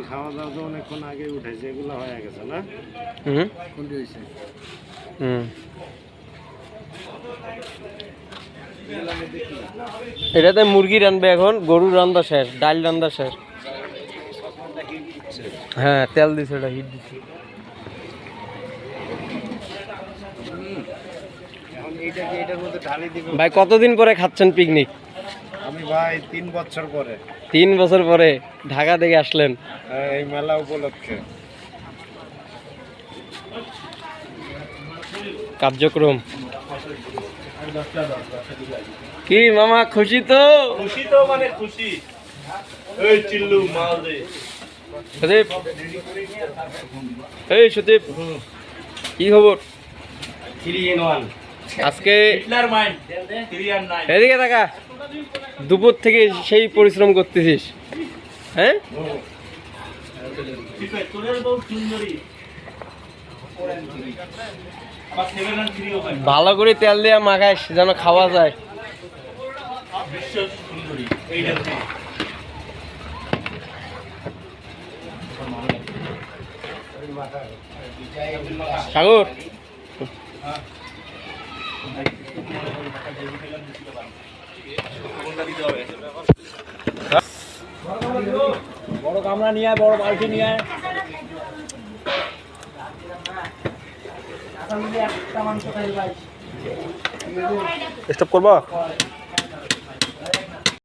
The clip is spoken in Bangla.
খাওয়া দাওয়া তো অনেকক্ষণ আগে উঠেছে, এগুলো হয়ে গেছে না? কোনটি হয়েছে? এটাতে মুরগি রানবে এখন, গরুর রান্না শেষ, ডাল রান্না শেষ। হ্যাঁ তেল দিছে, এটা হিট দিছে। ভাই কতদিন পরে খাচ্ছেন পিকনিক? আমি ভাই 3 বছর পরে। 3 বছর পরে ঢাকা থেকে আসলেন এই মেলা উপলক্ষে। কার্যক্রম কি মামা, খুশি তো? খুশি তো মানে খুশি। এই চিল্লু মাল দে। সুদীপ, এই সুদীপ, কি খবর? 3 in 1 আজকে হিটলার মাইন্ড 3 and 9। এদিকে টাকা দুপুর থেকে সেই পরিশ্রম করতেছিস, হ্যাঁ? ঠিক আছে, তোরের বউ সুন্দরী। আবার 7 and 3 ও পাই। ভালো করে তেল দিয়ে মাখাইস যেন খাওয়া যায়। বিশ্ব সুন্দরী এইটা কি? সাগর বড় গামলা নিয়ে আয়, বড় বালতি নিয়ে আয়। স্টপ করবা?